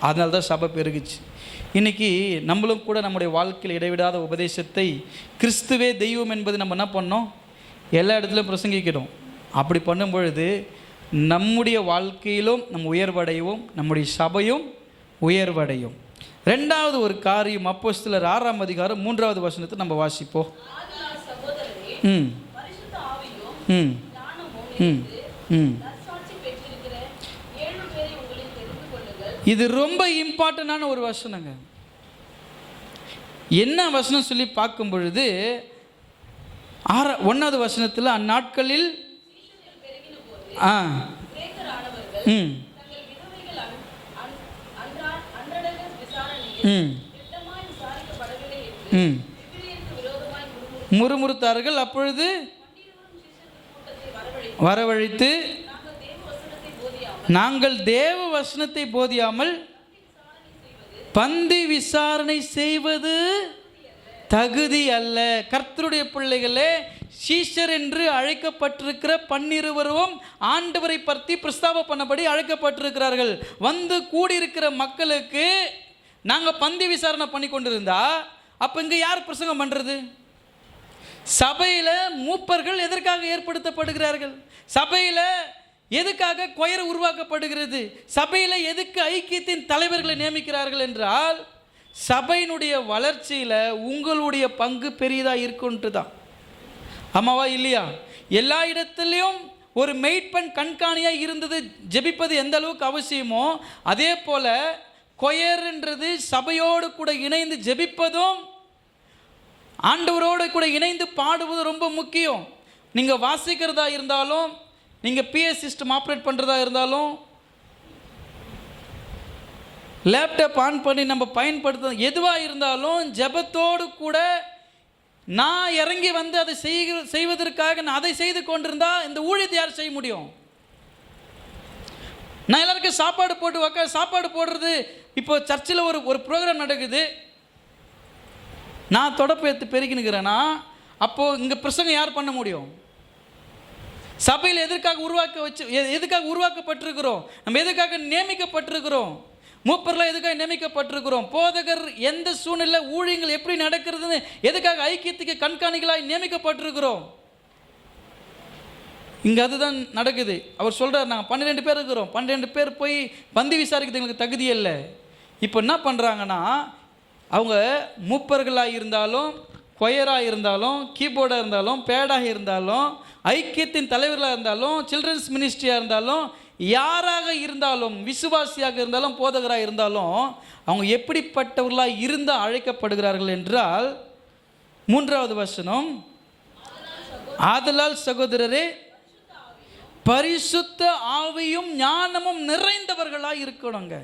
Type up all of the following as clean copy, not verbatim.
அதனால தான் சபை பெருகுச்சு. இன்றைக்கி நம்மளும் கூட நம்முடைய வாழ்க்கையில் இடைவிடாத உபதேசத்தை கிறிஸ்துவே தெய்வம் என்பது நம்ம என்ன பண்ணோம், எல்லா இடத்துலையும் பிரசங்கிக்கிறோம். அப்படி பண்ணும் பொழுது நம்முடைய வாழ்க்கையிலும் நம்ம உயர்வடையும், நம்முடைய சபையும் உயர்வடையும். ரெண்டாவது ஒரு காரியம், அப்போஸ்தலர் 6ஆம் அதிகாரம் 3வது வசனத்தை நம்ம வாசிப்போம். இது ரொம்ப இம்பார்ட்டண்டான ஒரு வசனங்க. என்ன வசனம் சொல்லி பார்க்கும் பொழுது 1வது வசனத்தில் அந்நாட்களில் முறுமுறுத்தார்கள். அப்பொழுது வரவழைத்து, நாங்கள் தேவ வசனத்தை போதியாமல் பந்தி விசாரணை செய்வது தகுதி அல்ல. கர்த்தருடைய பிள்ளைகளே, சீஷர் என்று அழைக்கப்பட்டிருக்கிற 12 ஆண்டவரை பற்றி பிரஸ்தாபம் பண்ணபடி அழைக்கப்பட்டிருக்கிறார்கள். வந்து கூடியிருக்கிற மக்களுக்கு நாங்கள் பந்தி விசாரணை பண்ணி கொண்டிருந்தா அப்போ இங்கே யார் பிரசங்கம் பண்ணுறது? சபையில் மூப்பர்கள் எதற்காக ஏற்படுத்தப்படுகிறார்கள்? சபையில் எதுக்காக கொயர் உருவாக்கப்படுகிறது? சபையில் எதுக்கு ஐக்கியத்தின் தலைவர்களை நியமிக்கிறார்கள் என்றால், சபையினுடைய வளர்ச்சியில் உங்களுடைய பங்கு பெரியதாக இருக்குன்ட்டு தான். ஆமாவா இல்லையா? எல்லா இடத்துலையும் ஒரு மெய்ப்பெண் கண்காணியாக இருந்தது ஜெபிப்பது எந்த அளவுக்கு அவசியமோ, அதே போல் கொயர்ன்றது சபையோடு கூட இணைந்து ஜெபிப்பதும் ஆண்டவரோடு கூட இணைந்து பாடுவதும் ரொம்ப முக்கியம். நீங்கள் வாசிக்கிறதா இருந்தாலும், நீங்கள் பிஎஸ் சிஸ்டம் ஆப்ரேட் பண்ணுறதா இருந்தாலும், லேப்டாப் ஆன் பண்ணி நம்ம பயன்படுத்த எதுவாக இருந்தாலும், ஜெபத்தோடு கூட நான் இறங்கி வந்து அதை செய்வதற்காக நான் அதை செய்து கொண்டிருந்தால் இந்த ஊழியத்தை யார் செய்ய முடியும்? நான் எல்லாருக்கும் சாப்பாடு போட்டு சாப்பாடு போடுறது. இப்போ சர்ச்சில் ஒரு ப்ரோக்ராம் நடக்குது, நான் தொடப்பு எடுத்து பெருக்கினுக்கிறேன்னா அப்போது இங்கே பிரசங்கம் யார் பண்ண முடியும்? சபையில் எதுக்காக உருவாக்கப்பட்டிருக்கிறோம்? நம்ம எதுக்காக நியமிக்கப்பட்டிருக்கிறோம்? மூப்பர்லாம் எதுக்காக நியமிக்கப்பட்டிருக்கிறோம்? போதகர் எந்த சூழ்நிலை ஊழியங்கள் எப்படி நடக்கிறதுன்னு எதுக்காக ஐக்கியத்துக்கு கண்காணிகளாக நியமிக்கப்பட்டிருக்கிறோம்? இங்கே அதுதான் நடக்குது. அவர் சொல்கிறார், நாங்கள் 12 பேர் இருக்கிறோம், 12 பேர் போய் பந்தி விசாரிக்கிறது எங்களுக்கு தகுதி இல்லை. இப்போ என்ன பண்ணுறாங்கன்னா, அவங்க மூப்பர்களாக இருந்தாலும், கொயராக இருந்தாலும், கீபோர்டாக இருந்தாலும், பேடாக இருந்தாலும், ஐக்கியத்தின் தலைவர்களாக இருந்தாலும், சில்ட்ரன்ஸ் மினிஸ்ட்ரியாக இருந்தாலும், யாராக இருந்தாலும், விசுவாசியாக இருந்தாலும், போதகராக இருந்தாலும், அவங்க எப்படிப்பட்டவர்களாக இருந்தால் அழைக்கப்படுகிறார்கள் என்றால், 3வது வசனம், ஆதலால் சகோதரரே பரிசுத்த ஆவியும் ஞானமும் நிறைந்தவர்களாக இருக்கணுங்க.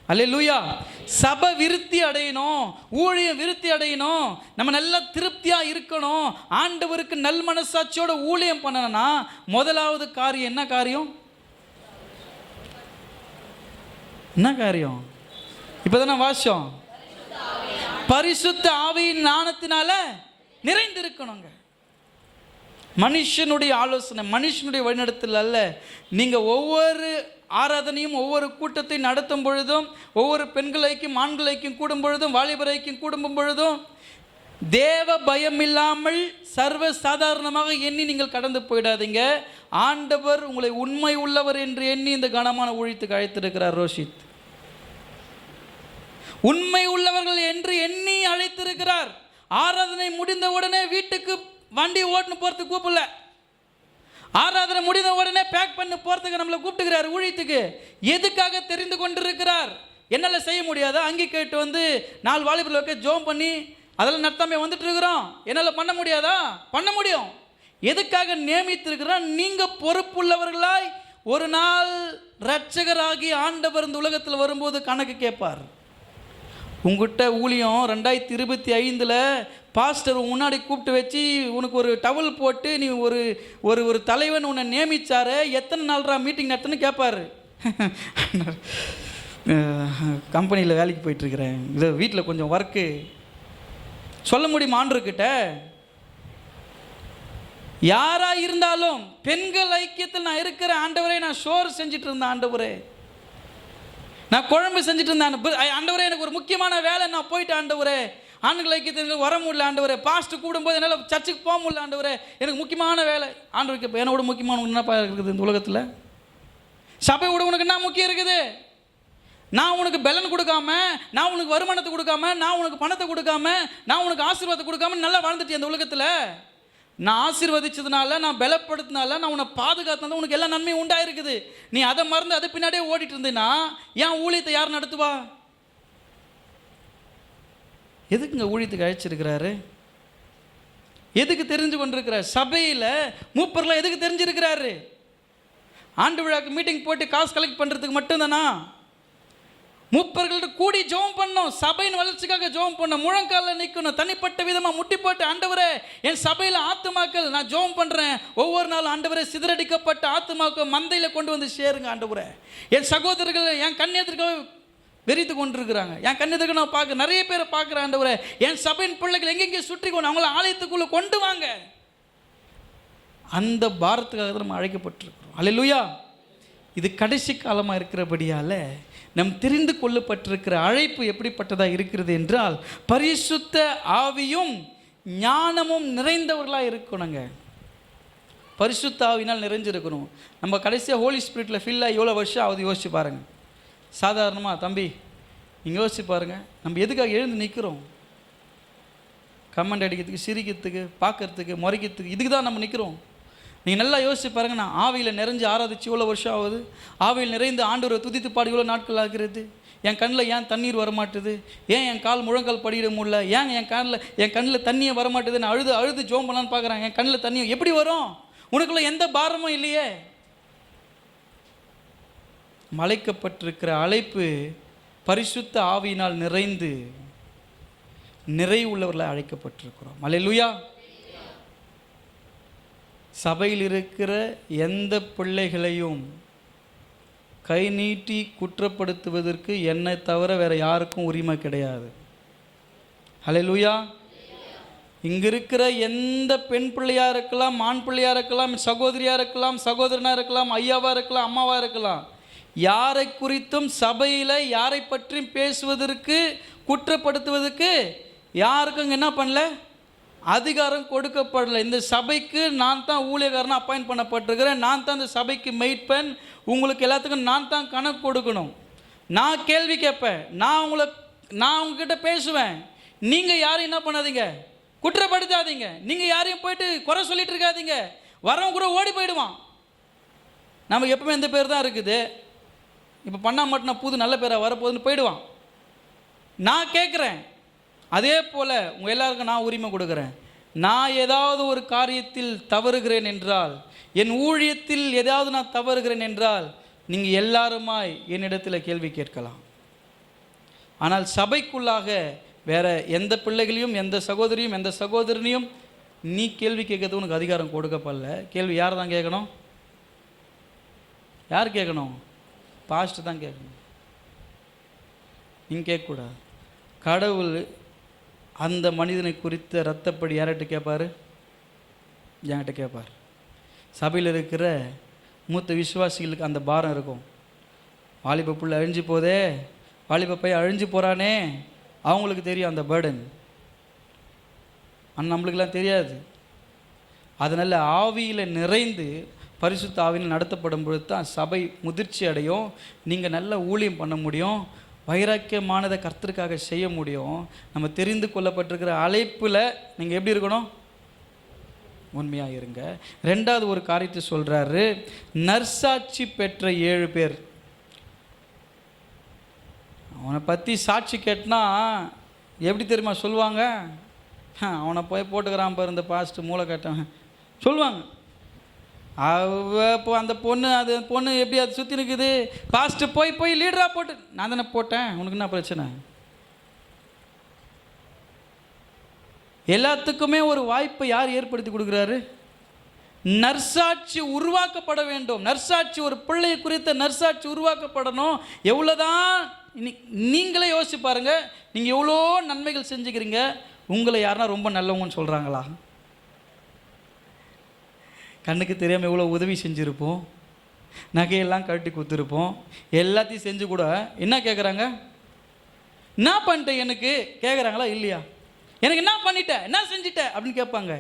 அல்லேலூயா. சபை விருத்தி அடையணும், ஊழியம் விருத்தி அடையணும், நம்ம நல்லா திருப்தியாக இருக்கணும், ஆண்டவருக்கு நல் மனசாட்சியோட ஊழியம் பண்ணணும்னா முதலாவது காரியம் என்ன காரியம்? என்ன காரியம்? இப்போதானே வாசம், பரிசுத்த ஆவியின் ஞானத்தினால நிறைந்திருக்கணுங்க. மனுஷனுடைய ஆலோசனை, மனுஷனுடைய வழிநடத்தல் அல்ல. நீங்கள் ஒவ்வொரு ஆராதனையும் ஒவ்வொரு கூட்டத்தை நடத்தும் பொழுதும், ஒவ்வொரு பெண்களைக்கும் ஆண்களைக்கும் கூடும் பொழுதும், வாலிபரைக்கும் கூடும் பொழுதும் தேவ பயம் இல்லாமல் சர்வ சாதாரணமாக எண்ணி நீங்கள் கடந்து போயிடாதீங்க. ஆண்டவர் உங்களை உண்மை உள்ளவர் என்று எண்ணி இந்த கனமான ஊழியத்துக்கு அழைத்திருக்கிறார். ரோஷித், உண்மை உள்ளவர்கள் என்று எண்ணி அழைத்திருக்கிறார். ஆராதனை முடிந்த உடனே வீட்டுக்கு வண்டி ஓட்டுன்னு போகிறதுக்கு கூப்பிடல, ஆராதனை முடிந்த உடனே பேக் பண்ணி போகிறதுக்கு நம்மளை கூப்பிட்டுக்கிறார் ஊழியத்துக்கு. எதுக்காக தெரிந்து கொண்டிருக்கிறார்? என்னால் செய்ய முடியாதா? அங்கே கேட்டு வந்து 4 வாலிபர்களுக்கு ஜோம் பண்ணி அதெல்லாம் நடத்தாமல் வந்துட்டு இருக்கிறோம், என்னால் பண்ண முடியாதா? பண்ண முடியும். எதுக்காக நியமித்திருக்கிறார்? நீங்கள் பொறுப்புள்ளவர்களாய் ஒரு நாள் இரட்சகராகி ஆண்டவர் இந்த உலகத்தில் வரும்போது கணக்கு கேட்பார். உங்ககிட்ட ஊழியம் 2025 பாஸ்டர் முன்னாடி கூப்பிட்டு வச்சு உனக்கு ஒரு டவல் போட்டு நீ ஒரு ஒரு தலைவன் உன்னை நியமிச்சாரு, எத்தனை நாள்ரா மீட்டிங் நடத்துன்னு கேட்பாரு. கம்பெனியில் வேலைக்கு போயிட்டுருக்கிறேன், இது வீட்டில் கொஞ்சம் ஒர்க்கு, சொல்ல முடியுமா ஆண்டவர்கிட்ட? யாராக இருந்தாலும் பெண்கள் ஐக்கியத்தில் நான் இருக்கிற ஆண்டவரே, நான் ஷோர் செஞ்சிட்டு இருந்தேன் ஆண்டவரே, நான் குழம்பு செஞ்சுட்டு இருந்தேன். ஆண்டவரே எனக்கு ஒரு முக்கியமான வேலை, நான் போயிட்டு ஆண்டவரே ஆண்கள் ஐக்கியத்தில் வர முடியல ஆண்டவரே, பாஸ்ட்டு கூடும்போது என்னால் சர்ச்சுக்கு போக முடியல ஆண்டவரே, எனக்கு முக்கியமான வேலை. ஆண்டவருக்கு என்னோட முக்கியமான என்னப்பா இருக்குது இந்த உலகத்தில்? சபை விட உனக்கு என்ன முக்கியம் இருக்குது? நான் உனக்கு பலன் கொடுக்காம, நான் உனக்கு வருமானத்தை கொடுக்காம, நான் உனக்கு பணத்தை கொடுக்காம, நான் உனக்கு ஆசீர்வாதத்தை கொடுக்காம நல்லா வாழ்ந்துட்டேன் இந்த உலகத்தில். நான் ஆசீர்வதிச்சதுனால, நான் பலப்படுத்தினால, நான் உன்னை பாதுகாத்தனால உனக்கு எல்லா நன்மையும் உண்டாயிருக்குது. நீ அதை மறந்து அதை பின்னாடியே ஓடிட்டு இருந்தீன்னா ஏன் ஊழியத்தை யார் நடத்துவா? எதுக்குங்க ஊழியத்துக்கு அழைச்சிருக்கிறாரு? எதுக்கு தெரிஞ்சு கொண்டிருக்கிறார்? சபையில் மூப்பர்லாம் எதுக்கு தெரிஞ்சிருக்கிறாரு? ஆண்டு விழாக்கு மீட்டிங் போட்டு காசு கலெக்ட் பண்ணுறதுக்கு மட்டும்தானா? மூப்பர்கள்ட்ட கூடி ஜெபம் பண்ணணும், சபையின் வளர்ச்சிக்காக ஜெபம் பண்ணணும், முழங்காலில் நிற்கணும், தனிப்பட்ட விதமாக முட்டி போட்டு ஆண்டவரே என் சபையில் ஆத்துமாக்கள் நான் ஜெபம் பண்ணுறேன், ஒவ்வொரு நாளும் ஆண்டவரே சிதறடிக்கப்பட்ட ஆத்துமாக்கள் மந்தையில் கொண்டு வந்து சேருங்க ஆண்டவரே. என் சகோதரர்கள் என் கண்ணியத்திற்காக வெறித்து கொண்டிருக்கிறாங்க, என் கண்ணியத்திற்கு நான் பார்க்க நிறைய பேரை பார்க்குறேன் ஆண்டவரே. என் சபையின் பிள்ளைகள் எங்கெங்கே சுற்றி கொண்டு அவங்கள ஆலயத்துக்குள்ளே கொண்டு வாங்க. அந்த பாரத்துக்காக தான் நம்ம அழைக்கப்பட்டிருக்கிறோம். அல்லேலூயா. இது கடைசி காலமாக இருக்கிறபடியால் நம் தெரிந்து கொள்ளப்பட்டிருக்கிற அழைப்பு எப்படிப்பட்டதாக இருக்கிறது என்றால், பரிசுத்த ஆவியும் ஞானமும் நிறைந்தவர்களாக இருக்கணுங்க. பரிசுத்த ஆவினால் நிறைஞ்சிருக்கணும். நம்ம கடைசியாக ஹோலி ஸ்பிரிட்டில் ஃபில்லாக எவ்வளோ வருஷம் ஆகுது யோசிச்சு பாருங்கள். சாதாரணமாக தம்பி நீங்கள் யோசிச்சு பாருங்கள், நம்ம எதுக்காக எழுந்து நிற்கிறோம்? கமெண்ட் அடிக்கிறதுக்கு, சிரிக்கிறதுக்கு, பார்க்கறதுக்கு, முறைக்கிறதுக்கு, இதுக்கு தான் நம்ம நிற்கிறோம். நீங்கள் நல்லா யோசிச்சு பாருங்கள். நான் ஆவியில் நிறைஞ்சு ஆராதிச்சு இவ்வளோ வருஷம் ஆகுது, ஆவியில் நிறைந்து ஆண்டவரை துதித்து பாடி இவ்வளோ நாட்கள் ஆகிறது. என் கண்ணில் ஏன் தண்ணீர் வரமாட்டுது? ஏன் என் கால் முழங்கால் படியிட முடியல? ஏன் என் கண்ணில் தண்ணியை வரமாட்டுது? நான் அழுது ஜோம் பண்ணலான்னு பார்க்குறேன், என் கண்ணில் தண்ணி எப்படி வரும்? உனக்குள்ள எந்த பாரமும் இல்லையே. அழைக்கப்பட்டிருக்கிற அழைப்பு பரிசுத்த ஆவியினால் நிறைந்து நிறைவுள்ளவர்களை அழைக்கப்பட்டிருக்கிறோம். அல்லேலூயா. சபையில் இருக்கிற எந்த பிள்ளைகளையும் கை நீட்டி குற்றப்படுத்துவதற்கு என்னை தவிர வேறு யாருக்கும் உரிமை கிடையாது. அல்லேலூயா. இங்கே இருக்கிற எந்த பெண் பிள்ளையாக இருக்கலாம், ஆண் பிள்ளையாக இருக்கலாம், சகோதரியாக இருக்கலாம், சகோதரனாக இருக்கலாம், ஐயாவாக இருக்கலாம், அம்மாவாக இருக்கலாம், யாரை குறித்தும் சபையில் யாரை பற்றியும் பேசுவதற்கு குற்றப்படுத்துவதற்கு யாருக்கும் என்ன பண்ணல, அதிகாரம் கொடுக்கப்படலை. இந்த சபைக்கு நான் தான் ஊழியக்காரனை அப்பாயின்ட் பண்ணப்பட்டிருக்கிறேன், நான் தான் இந்த சபைக்கு மெய்ப்பன், உங்களுக்கு எல்லாத்துக்கும் நான் தான் கணக்கு கொடுக்கணும், நான் கேள்வி கேட்பேன், நான் உங்ககிட்ட பேசுவேன். நீங்கள் யாரையும் என்ன பண்ணாதீங்க, குற்றப்படுத்தாதீங்க. நீங்கள் யாரையும் போயிட்டு குறை சொல்லிட்டு இருக்காதீங்க. வரவங்க கூட ஓடி போயிடுவான். நமக்கு எப்பவுமே எந்த பேர் தான் இருக்குது, இப்போ பண்ணால் மட்டும் நான் புது நல்ல பேராக வரப்போகுதுன்னு போயிடுவான். நான் கேட்குறேன், அதே போல் உங்கள் எல்லாருக்கும் நான் உரிமை கொடுக்குறேன். நான் ஏதாவது ஒரு காரியத்தில் தவறுகிறேன் என்றால், என் ஊழியத்தில் ஏதாவது நான் தவறுகிறேன் என்றால், நீங்கள் எல்லாருமாய் என்னிடத்தில் கேள்வி கேட்கலாம். ஆனால் சபைக்குள்ளாக வேறு எந்த பிள்ளைகளையும், எந்த சகோதரியும், எந்த சகோதரனையும் நீ கேள்வி கேட்கறது உனக்கு அதிகாரம் கொடுக்கப்படல. கேள்வி யார் தான் கேட்கணும்? யார் கேட்கணும்? பாஸ்டர் தான் கேட்கணும். நீங்கள் கேட்கக்கூடாது. கடவுள் அந்த மனிதனை குறித்த இரத்தப்படி யார்கிட்ட கேட்பார்? என்கிட்ட கேட்பார். சபையில் இருக்கிற மூத்த விசுவாசிகளுக்கு அந்த பாரம் இருக்கும். வாலிப புள்ள அழிஞ்சு போதே, வாலிப பையன் அழிஞ்சு போகிறானே, அவங்களுக்கு தெரியும் அந்த பேர்டன். ஆனால் நம்மளுக்கெல்லாம் தெரியாது. அதனால் ஆவியில் நிறைந்து பரிசுத்த ஆவியில் நடத்தப்படும் பொழுது தான் சபை முதிர்ச்சி அடையும். நீங்கள் நல்ல ஊழியம் பண்ண முடியும், வைராக்கியமானதை கர்த்தருக்காக செய்ய முடியும். நம்ம தெரிந்து கொள்ளப்பட்டிருக்கிற அழைப்பில் நீங்கள் எப்படி இருக்கணும்? உண்மையாக இருங்க. ரெண்டாவது ஒரு காரியத்தை சொல்கிறாரு, நற்சாட்சி பெற்ற 7 பேர். அவனை பற்றி சாட்சி கேட்டனா எப்படி தெரியுமா சொல்லுவாங்க? அவனை போய் போட்டுக்கிறான் பாரு இந்த பாஸ்ட்டு மூளை கட்டவன் சொல்லுவாங்க. இப்போ அந்த பொண்ணு, அது பொண்ணு எப்படி அது சுற்றி நிற்குது, பாஸ்ட்டு போய் லீடராக போட்டு, நான் தானே போட்டேன், உனக்கு என்ன பிரச்சனை? எல்லாத்துக்குமே ஒரு வாய்ப்பை யார் ஏற்படுத்தி கொடுக்குறாரு? நற்சாட்சி உருவாக்கப்பட வேண்டும். நற்சாட்சி, ஒரு பிள்ளையை குறித்த நற்சாட்சி உருவாக்கப்படணும். எவ்வளோதான் நீங்களே யோசிச்சு பாருங்கள். நீங்கள் எவ்வளோ நன்மைகள் செஞ்சுக்கிறீங்க, உங்களை யாருன்னா ரொம்ப நல்லவங்கன்னு சொல்கிறாங்களா? கண்ணுக்கு தெரியாமல் எவ்வளோ உதவி செஞ்சுருப்போம். நகையெல்லாம் கட்டி கொடுத்துருப்போம், எல்லாத்தையும் செஞ்சு கூட என்ன கேட்குறாங்க, என்ன பண்ணிட்டேன் எனக்கு கேட்குறாங்களா இல்லையா? எனக்கு என்ன பண்ணிட்டேன், என்ன செஞ்சிட்டேன் அப்படின்னு கேட்பாங்க.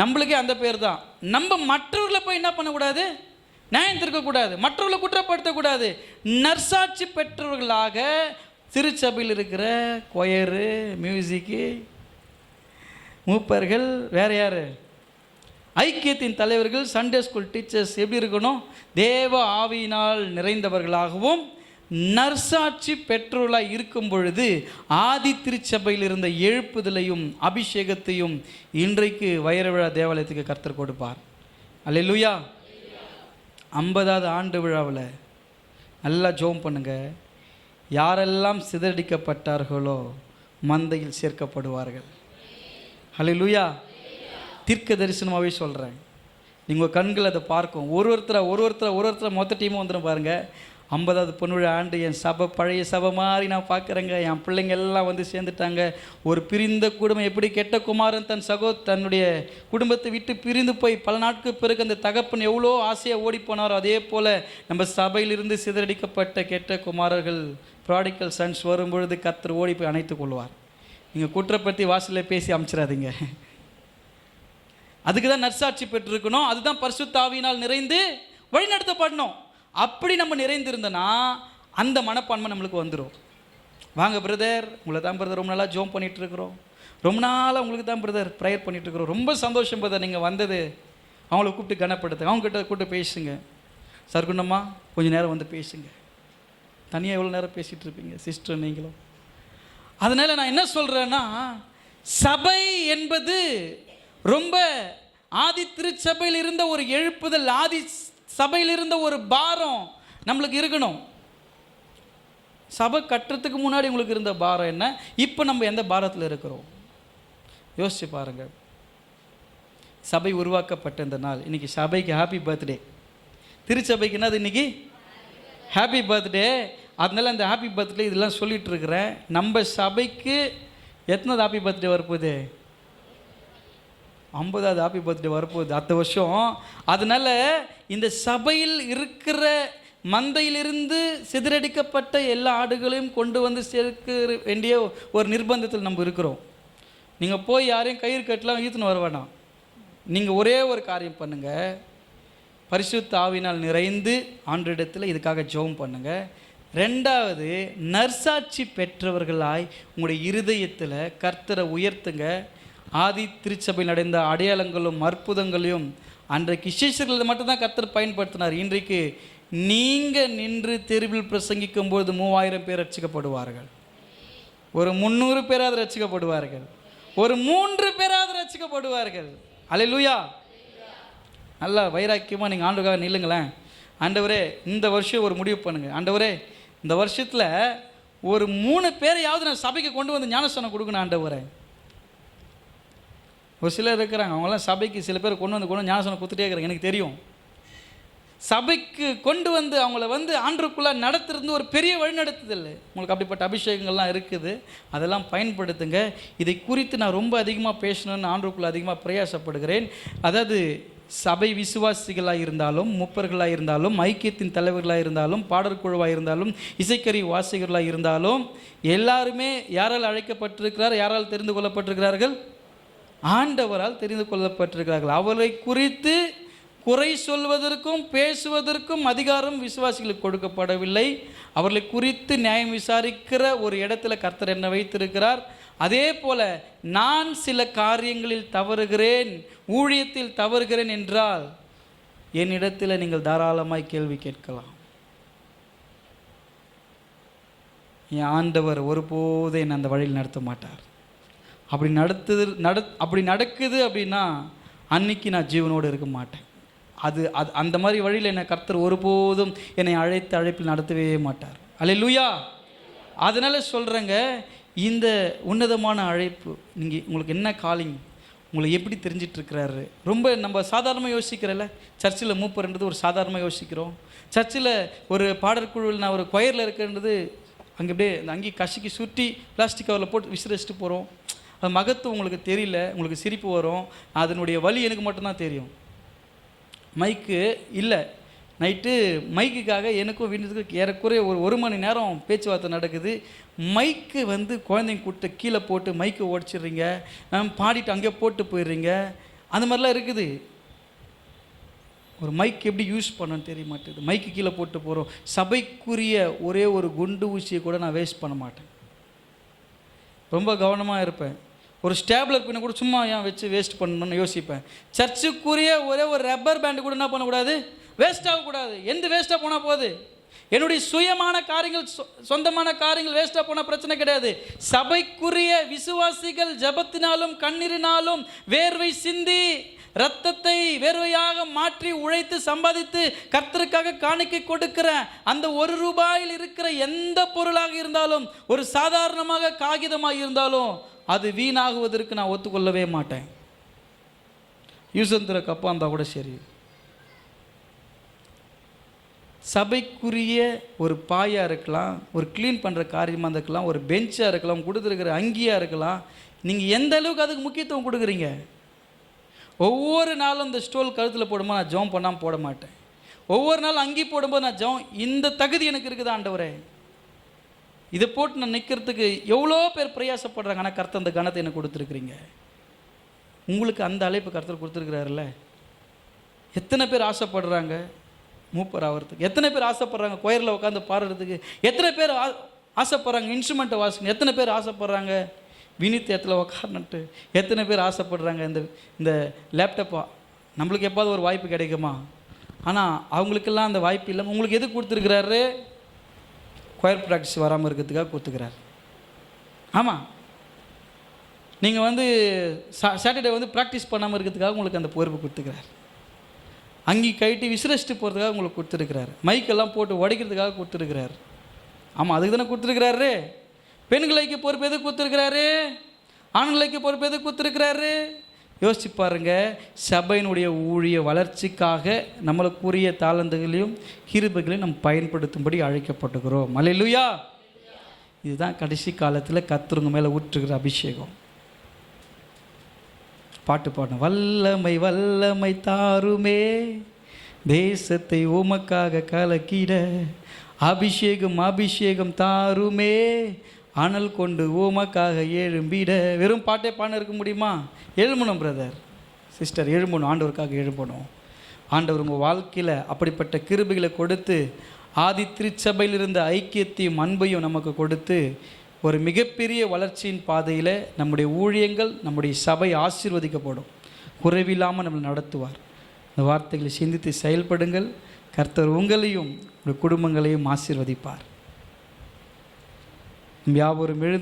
நம்மளுக்கே அந்த பேர் தான். நம்ம மற்றவர்களை போய் என்ன பண்ணக்கூடாது, நியாயம் திருக்கக்கூடாது, மற்றவர்களை குற்றப்படுத்தக்கூடாது. நற்சாட்சி பெற்றவர்களாக திருச்சபையில் இருக்கிற கொயரு, மியூசிக்கு, மூப்பர்கள், வேற யார், ஐக்கியத்தின் தலைவர்கள், சண்டே ஸ்கூல் டீச்சர்ஸ் எப்படி இருக்கணும், தேவ ஆவியினால் நிறைந்தவர்களாகவும் நற்சாட்சி பெற்றோர்களாக இருக்கும் பொழுது ஆதி திருச்சபையில் இருந்த எழுப்புதலையும் அபிஷேகத்தையும் இன்றைக்கு வைர விழா தேவாலயத்துக்கு கர்த்தர் கொடுப்பார். அல்லேலூயா. 50வது ஆண்டு விழாவில் நல்லா ஜெபம் பண்ணுங்க. யாரெல்லாம் சிதறடிக்கப்பட்டார்களோ மந்தையில் சேர்க்கப்படுவார்கள். அல்லேலூயா. தீர்க்க தரிசனமாகவே சொல்கிறேன். நீங்கள் கண்கள் அதை பார்க்கும். ஒரு ஒருத்தரை மொத்த டீமும் வந்துடும் பாருங்கள். 50வது பொன்விழா ஆண்டு என் சபை பழைய சபை மாதிரி நான் பார்க்குறேங்க. என் பிள்ளைங்க எல்லாம் வந்து சேர்ந்துட்டாங்க. ஒரு பிரிந்த குடும்பம் எப்படி கெட்ட குமாரன் தன்னுடைய குடும்பத்தை விட்டு பிரிந்து போய் பல நாட்களுக்கு பிறகு அந்த தகப்பன் எவ்வளோ ஆசையாக ஓடி போனாரோ, அதே போல் நம்ம சபையிலிருந்து சிதறடிக்கப்பட்ட கெட்ட குமாரர்கள், ப்ராடிக்கல் சன்ஸ் வரும்பொழுது கர்த்தர் ஓடி போய் அணைத்து கொள்வார். நீங்கள் குற்றப்படுத்தி வாசலில் பேசி அமைச்சிடாதீங்க. அதுக்கு தான் நற்சாட்சி பெற்றிருக்கணும். அதுதான் பரிசுத்த ஆவியினால் நிறைந்து வழிநடத்தப்படணும். அப்படி நம்ம நிறைந்திருந்தோன்னா அந்த மனப்பான்மை நம்மளுக்கு வந்துடும். வாங்க பிரதர், உங்களை தான் பிரதர் ரொம்ப நாளாக ஜோம் பண்ணிகிட்ருக்குறோம், ரொம்ப நாளாக உங்களுக்கு தான் பிரதர் ப்ரேயர் பண்ணிகிட்ருக்குறோம், ரொம்ப சந்தோஷம் பிரதர் நீங்கள் வந்தது. அவங்கள கூப்பிட்டு கனப்படுத்து, அவங்ககிட்ட கூப்பிட்டு பேசுங்க. சர்க்குண்டம்மா கொஞ்சம் நேரம் வந்து பேசுங்க. தனியாக எவ்வளோ நேரம் பேசிகிட்டு இருப்பீங்க சிஸ்டர் நீங்களும். அதனால் நான் என்ன சொல்கிறேன்னா, சபை என்பது ரொம்ப ஆதி திருச்சபையில் இருந்த ஒரு எழுப்புதல், ஆதி சபையில் இருந்த ஒரு பாரம் நம்மளுக்கு இருக்கணும். சபை கட்டுறதுக்கு முன்னாடி உங்களுக்கு இருந்த பாரம் என்ன, இப்போ நம்ம எந்த பாரத்தில் இருக்கிறோம் யோசிச்சு பாருங்கள். சபை உருவாக்கப்பட்ட இந்த நாள் இன்னைக்கு சபைக்கு ஹாப்பி பர்த்டே. திருச்சபைக்கு என்னது இன்னைக்கு ஹாப்பி பர்த்டே. அதனால அந்த ஹாப்பி பர்த்டே இதெல்லாம் சொல்லிட்டு இருக்கிறேன். நம்ம சபைக்கு எத்தனாவது ஹாப்பி பர்த்டே வரப்போகுது, 50வது ஹாப்பி பர்த்டே வரப்போகுது அடுத்த வருஷம். அதனால் இந்த சபையில் இருக்கிற மந்தையிலிருந்து சிதறடிக்கப்பட்ட எல்லா ஆடுகளையும் கொண்டு வந்து சேர்க்க வேண்டிய ஒரு நிர்பந்தத்தில் நம்ம இருக்கிறோம். நீங்கள் போய் யாரையும் கயிறு கட்டலாம் ஈத்துன்னு வர வேண்டாம். நீங்கள் ஒரே ஒரு காரியம் பண்ணுங்கள், பரிசுத்த ஆவியினால் நிறைந்து ஆண்டவரிடத்தில் இதுக்காக ஜெபம் பண்ணுங்கள். 2வது, நற்சாட்சி பெற்றவர்களாய் உங்களுடைய இருதயத்தில் கர்த்தரை உயர்த்துங்க. ஆதி திருச்சபையில் நடந்த அடையாளங்களும் அற்புதங்களையும் அன்றைக்கு சிஷ்யர்களை மட்டும்தான் கர்த்தர் பயன்படுத்தினார். இன்றைக்கு நீங்கள் நின்று தெருவில் பிரசங்கிக்கும் போது 3000 பேர் ரட்சிக்கப்படுவார்கள், ஒரு 300 பேராவது ரட்சிக்கப்படுவார்கள், ஒரு 3 பேராவது ரட்சிக்கப்படுவார்கள். அல்லேலூயா. நல்லா வைராக்கியமாக நீங்கள் ஆண்டவருக்காக நில்லுங்களேன். ஆண்டவரே இந்த வருஷம் ஒரு முடிவு பண்ணுங்கள். ஆண்டவரே இந்த வருஷத்தில் ஒரு 3 பேரையாவது நான் சபைக்கு கொண்டு வந்து ஞானஸ்தானம் கொடுக்கணும் ஆண்டவரே. ஒரு சிலர் இருக்கிறாங்க, அவங்களாம் சபைக்கு சில பேர் கொண்டு வந்து ஞானஸ்தானம் கொடுத்துட்டே இருக்கிறாங்க. எனக்கு தெரியும், சபைக்கு கொண்டு வந்து அவங்கள வந்து ஆண்டவருக்குள்ளே நடத்துறது ஒரு பெரிய வழிநடத்துதல். உங்களுக்கு அப்படிப்பட்ட அபிஷேகங்கள்லாம் இருக்குது, அதெல்லாம் பயன்படுத்துங்க. இதை குறித்து நான் ரொம்ப அதிகமாக பேசணும்னு ஆண்டவருக்குள்ளே அதிகமாக பிரயாசப்படுகிறேன். அதாவது சபை விசுவாசிகளாக இருந்தாலும், முப்பர்களாக இருந்தாலும், ஐக்கியத்தின் தலைவர்களாக இருந்தாலும், பாடற்குழுவாக இருந்தாலும், இசைக்கறி வாசிகர்களாக இருந்தாலும், எல்லாருமே யாரால் அழைக்கப்பட்டிருக்கிறார், யாரால் தெரிந்து கொள்ளப்பட்டிருக்கிறார்கள், ஆண்டவரால் தெரிந்து கொள்ளப்பட்டிருக்கிறார்கள். அவரை குறித்து குறை சொல்வதற்கும் பேசுவதற்கும் அதிகாரம் விசுவாசிகளுக்கு கொடுக்கப்படவில்லை. அவர்களை குறித்து நியாயம் விசாரிக்கிற ஒரு இடத்துல கர்த்தர் என்ன வைத்திருக்கிறார். அதே போல நான் சில காரியங்களில் தவறுகிறேன், ஊழியத்தில் தவறுகிறேன் என்றால் என்னிடத்தில் நீங்கள் தாராளமாய் கேள்வி கேட்கலாம். என் ஆண்டவர் ஒருபோதும் என்னை அந்த வழியில் நடத்த மாட்டார். அப்படி நடக்குது அப்படின்னா அன்னைக்கு நான் ஜீவனோடு இருக்க மாட்டேன். அது அந்த மாதிரி வழியில் என்னை கர்த்தர் ஒருபோதும் என்னை அழைப்பில் நடத்தவே மாட்டார். அல்லேலூயா. அதனால் சொல்கிறேங்க, இந்த உன்னதமான அழைப்பு உங்களுக்கு என்ன காலிங், உங்களை எப்படி தெரிஞ்சிட்ருக்கிறாரு. ரொம்ப நம்ம சாதாரணமாக யோசிக்கிறல்ல, சர்ச்சில் மூப்பர்ன்றது ஒரு சாதாரணமாக யோசிக்கிறோம். சர்ச்சில் ஒரு பாடற்குழுவில் நான் ஒரு கொயரில் இருக்கிறது அங்கே அப்படியே அங்கேயே கசிக்கு சுற்றி பிளாஸ்டிக் கவரில் போட்டு விசிரிச்சிட்டு போகிறோம். அது மகத்துவம் உங்களுக்கு தெரியல, உங்களுக்கு சிரிப்பு வரும். அதனுடைய வலி எனக்கு மட்டும்தான் தெரியும். மைக்கு இல்லை, நைட்டு மைக்குக்காக எனக்கும் வீட்டுக்கு ஏறக்குறைய ஒரு மணி நேரம் பேச்சுவார்த்தை நடக்குது. மைக்கு வந்து குழந்தைங்க கூட்ட கீழே போட்டு மைக்கு ஓடிச்சிடுறீங்க, பாடிட்டு அங்கே போட்டு போயிடுறீங்க, அந்த மாதிரிலாம் இருக்குது. ஒரு மைக் எப்படி யூஸ் பண்ணணும்னு தெரிய மாட்டேங்குது. மைக்கு கீழே போட்டு போகிறோம். சபைக்குரிய ஒரே ஒரு குண்டு ஊசியை கூட நான் வேஸ்ட் பண்ண மாட்டேன். ரொம்ப கவனமாக இருப்பேன். ஒரு ஸ்டேப்லர் பின்ன கூட சும்மா ஏன் வச்சு வேஸ்ட் பண்ணணும்னு யோசிப்பேன். சர்ச்சுக்குரிய ஒரே ஒரு ரப்பர் பேண்டு கூட என்ன பண்ணக்கூடாது, வேஸ்ட் ஆகக்கூடாது. எந்த வேஸ்ட்டாக போனால் போகுது. என்னுடைய சுயமான காரியங்கள், சொந்தமான காரியங்கள் வேஸ்ட்டாக போனால் பிரச்சனை கிடையாது. சபைக்குரிய விசுவாசிகள் ஜபத்தினாலும் கண்ணீரினாலும் வேர்வை சிந்தி இரத்தத்தை வேர்வையாக மாற்றி உழைத்து சம்பாதித்து கர்த்தருக்காக காணிக்கை கொடுக்கிற அந்த ₹1 இருக்கிற எந்த பொருளாக இருந்தாலும், ஒரு சாதாரணமாக காகிதமாக இருந்தாலும், அது வீணாகுவதற்கு நான் ஒத்துக்கொள்ளவே மாட்டேன். யூசந்திர கப்பா இருந்தால் கூட சரி. சபைக்குரிய ஒரு பாயாக இருக்கலாம், ஒரு க்ளீன் பண்ணுற காரியமாக இருக்கலாம், ஒரு பெஞ்சாக இருக்கலாம், கொடுத்துருக்கிற அங்கியாக இருக்கலாம். நீங்கள் எந்த அளவுக்கு அதுக்கு முக்கியத்துவம் கொடுக்குறீங்க. ஒவ்வொரு நாளும் இந்த ஸ்டோல் கழுத்தில் போடும்போது நான் ஜெபம் பண்ணாமல் போட மாட்டேன். ஒவ்வொரு நாளும் அங்கி போடும்போது நான் ஜெபம், இந்த தகுதி எனக்கு இருக்குது ஆண்டவரே, இதை போட்டு நான் நிற்கிறதுக்கு எவ்வளோ பேர் பிரயாசப்படுறாங்க. ஆனால் கர்த்தர் அந்த கணத்தை எனக்கு கொடுத்துருக்குறீங்க. உங்களுக்கு அந்த அழைப்பு கர்த்தர் கொடுத்துருக்குறாருல்ல. எத்தனை பேர் ஆசைப்படுறாங்க மூப்பர் ஆகிறதுக்கு, எத்தனை பேர் ஆசைப்படுறாங்க கொயரில் உட்காந்து பாடுறதுக்கு, எத்தனை பேர் ஆசைப்படுறாங்க இன்ஸ்ட்ருமெண்ட்டை வாசிக்கணும், எத்தனை பேர் ஆசைப்படுறாங்க வினித்தியத்தில் உட்காரன்ட்டு, எத்தனை பேர் ஆசைப்படுறாங்க இந்த லேப்டாப்பா நம்மளுக்கு எப்பாவது ஒரு வாய்ப்பு கிடைக்குமா. ஆனால் அவங்களுக்கெல்லாம் அந்த வாய்ப்பு இல்லாமல் உங்களுக்கு எது கொடுத்துருக்கிறாரு, கொயர் ப்ராக்டிஸ் வராமல் இருக்கிறதுக்காக கொடுத்துக்கிறார். ஆமாம், நீங்கள் வந்து சாட்டர்டே வந்து ப்ராக்டிஸ் பண்ணாமல் இருக்கிறதுக்காக உங்களுக்கு அந்த பொறுப்பு கொடுத்துக்கிறார். அங்கி கைட்டி விசிரஸ்ட்டு போகிறதுக்காக உங்களுக்கு கொடுத்துருக்கிறார். மைக்கெல்லாம் போட்டு உடைக்கிறதுக்காக கொடுத்துருக்கிறார். ஆமாம், அதுக்கு தானே கொடுத்துருக்கிறாரு. பெண்களுக்கு பொறுப்பு எது கொடுத்துருக்கிறாரு, ஆண்களுக்கு பொறுப்பு எது கொடுத்துருக்கிறாரு. யோசிச்சு பாருங்க. சபையினுடைய ஊழிய வளர்ச்சிக்காக நம்மளுக்குரிய தாளந்துகளையும் கிருபைகளையும் நம்ம பயன்படுத்தும்படி அழைக்கப்பட்டுக்கிறோம். அல்லேலூயா. இதுதான் கடைசி காலத்தில் கர்த்தருங்க மேலே ஊற்றுகிற அபிஷேகம். பாட்டு பாடணும். வல்லமை வல்லமை தாருமே, தேசத்தை உமக்காக கலக்கிட, அபிஷேகம் அபிஷேகம் தாருமே, அனல் கொண்டு உமக்காக எழும்பிட. வெறும் பாட்டே பாட இருக்க முடியுமா? எழும்பணும் பிரதர் சிஸ்டர், எழும்பணும். ஆண்டவருக்காக எழும்பணும். ஆண்டவர் உங்கள் வாழ்க்கையில் அப்படிப்பட்ட கிருபைகளை கொடுத்து ஆதி திருச்சபையில் இருந்த ஐக்கியத்தையும் அன்பையும் நமக்கு கொடுத்து ஒரு மிகப்பெரிய வளர்ச்சியின் பாதையில் நம்முடைய ஊழியங்கள், நம்முடைய சபை ஆசீர்வதிக்கப்படும். குறைவில்லாமல் நம்மளை நடத்துவார். இந்த வார்த்தைகளை சிந்தித்து செயல்படுங்கள். கர்த்தர் உங்களையும் உங்கள் குடும்பங்களையும் ஆசீர்வதிப்பார். யாவரும் எழுந்து